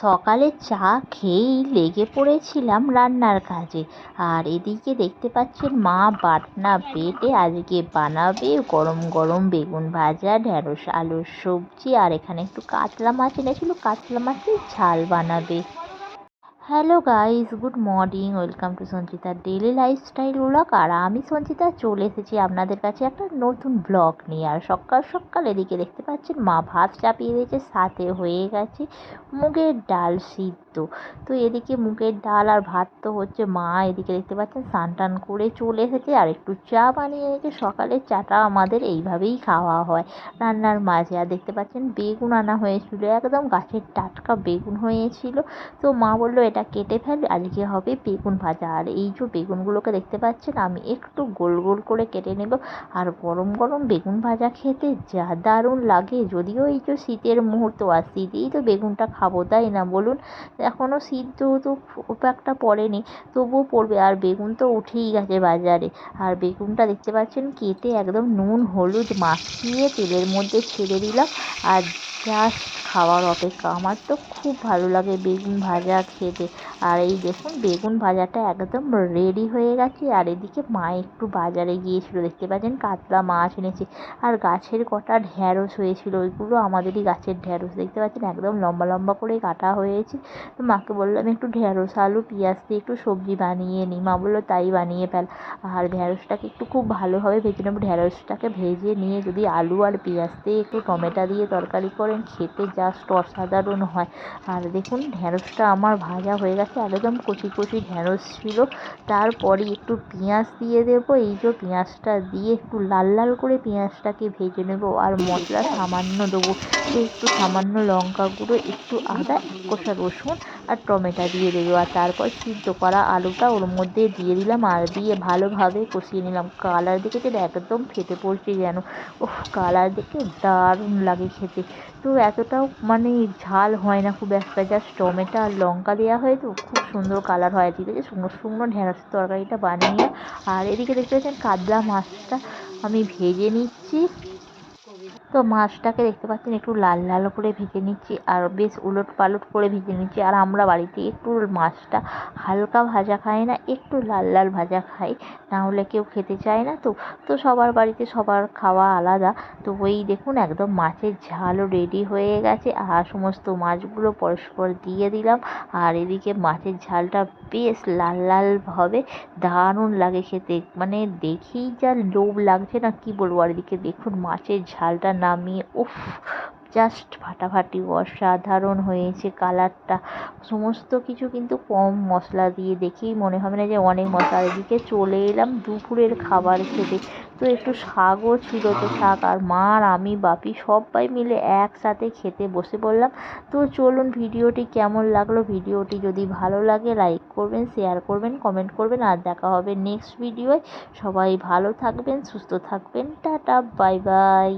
সকালে চা খেয়েই লেগে পড়েছিলাম রান্নার কাজে। আর এদিকে দেখতে পাচ্ছেন মা বাটনা বেটে আজকে বানাবে গরম গরম বেগুন ভাজা, ঢ্যাঁড়স আলুর সবজি, আর এখানে একটু কাতলা মাছ এনেছিল, কাতলা মাছের ঝাল বানাবে। Hello guys, good morning, welcome to Sanchita daily lifestyle blog. আর আমি সঞ্চিতা চলে এসেছি আপনাদের কাছে একটা নতুন ব্লগ নিয়ে। আর সকাল সকাল এদিকে দেখতে পাচ্ছেন মা ভাত চাপিয়ে দিয়েছে, সাথে হয়ে গেছে মুগের ডাল সিদ্ধ। তো এদিকে মুগের ডাল আর ভাত তো হচ্ছে, মা এদিকে দেখতে পাচ্ছেন স্নান টান করে চলে এসেছে আর একটু চা বানিয়ে রেখে, সকালের চাটা আমাদের এইভাবেই খাওয়া হয় রান্নার মাঝে। আর দেখতে পাচ্ছেন বেগুন আনা হয়েছিল, একদম গাছের টাটকা বেগুন হয়েছিল। তো মা বললো এটা কেটে ফেল, আজকে হবে বেগুন ভাজা। আর এই যে বেগুনগুলোকে দেখতে পাচ্ছেন আমি একটু গোল গোল করে কেটে নেব। আর গরম গরম বেগুন ভাজা খেতে যা দারুণ লাগে। যদিও এই যে শীতের মুহূর্ত, আর শীতেই তো বেগুনটা খাবো, তাই না বলুন? এখনও শীত যেহেতু খুব একটা পড়েনি, তবুও পড়বে। আর বেগুন তো উঠেই গেছে বাজারে। আর বেগুনটা দেখতে পাচ্ছেন কেটে একদম নুন হলুদ মাখিয়ে তেলের মধ্যে ছেড়ে দিলাম, আর জাস্ট খাওয়ার অপেক্ষা। আমার তো খুব ভালো লাগে বেগুন ভাজা খেতে। আর এই দেখুন বেগুন ভাজাটা একদম রেডি হয়ে গেছে। আর এদিকে মা একটু বাজারে গিয়েছিল, দেখতে পাচ্ছেন কাতলা মাছ এনেছে। আর গাছের কটা ঢ্যাঁড়স হয়েছিল, ওইগুলো আমাদেরই গাছের ঢ্যাঁড়স, দেখতে পাচ্ছেন একদম লম্বা লম্বা করে কাটা হয়েছে। তো মাকে বললাম একটু ঢ্যাঁড়স আলু পেঁয়াজ দিয়ে একটু সবজি বানিয়ে নিই। মা বললো তাই বানিয়ে ফেল। আর ঢ্যাঁড়সটাকে একটু খুব ভালোভাবে ভেজে নেবো। ঢ্যাঁড়সটাকে ভেজে নিয়ে যদি আলু আর পেঁয়াজ দিয়ে একটু টমেটো দিয়ে তরকারি করেন, খেতে জাস্ট অসাধারণ হয়। আর দেখুন ঢ্যাঁড়সটা আমার ভাজা হয়ে গেছে, একদম কচি কচি ঢ্যাঁড়স ছিল। তারপরে একটু পেঁয়াজ দিয়ে দেবো, এই যে পেঁয়াজটা দিয়ে একটু লাল লাল করে পেঁয়াজটাকে ভেজে নেব। আর মশলা সামান্য দেবো, একটু সামান্য লঙ্কা গুঁড়ো, একটু আদা, এক কোষা রসুন আর টমেটো দিয়ে দেবো। আর তারপর সিদ্ধ করা আলুটা ওর মধ্যে দিয়ে দিলাম, আর দিয়ে ভালোভাবে কষিয়ে নিলাম। কালার দেখেছেন একদম ফেটে পড়ছে যেন, ওহ কালার দেখে দারুণ লাগে খেতে। তো এতটাও মানে ঝাল হয় না খুব একটা, জাস্ট টমেটো আর লঙ্কা দেওয়া হয় তো খুব সুন্দর কালার হয়। ঠিক আছে, শুকনো শুকনো ঢ্যাঁড়সের তরকারিটা বানিয়ে। আর এদিকে দেখতে পাচ্ছেন কাতলা মাছটা আমি ভেজে নিচ্ছি। তো মাছটাকে দেখতে পাচ্ছেন একটু লাল লাল করে ভেজে নিচ্ছি, আর বেশ উলট পালট করে ভেজে নিচ্ছি। আর আমরা বাড়িতে একটু মাছটা হালকা ভাজা খাই না, একটু লাল লাল ভাজা খাই, না হলে কেউ খেতে চায় না। তো তো সবার বাড়িতে সবার খাওয়া আলাদা। তো ওই দেখুন একদম মাছের ঝালও রেডি হয়ে গেছে, আর সমস্ত মাছগুলো পরস্পর দিয়ে দিলাম। আর এদিকে মাছের ঝালটা বেশ লাল লাল হবে, দারুণ লাগে খেতে, মানে দেখেই যা লোভ লাগছে না কি বলবো। আর এদিকে দেখুন মাছের ঝালটা নামিয়ে উফ, জাস্ট ফাটাফাটি অসাধারণ হয়েছে কালারটা। সমস্ত কিছু কিন্তু কম মশলা দিয়ে, দেখেই মনে হবে না যে অনেক মশলা। এদিকে চলে এলাম দুপুরের খাবার খেতে। তো একটু শাকও ছিল, তো শাক আর মা আর আমি বাপি সবাই মিলে একসাথে খেতে বসে পড়লাম। তো চলুন ভিডিওটি কেমন লাগলো, ভিডিওটি যদি ভালো লাগে লাইক করবেন, শেয়ার করবেন, কমেন্ট করবেন। আর দেখা হবে নেক্সট ভিডিওয়। সবাই ভালো থাকবেন, সুস্থ থাকবেন, টাটা বাই বাই।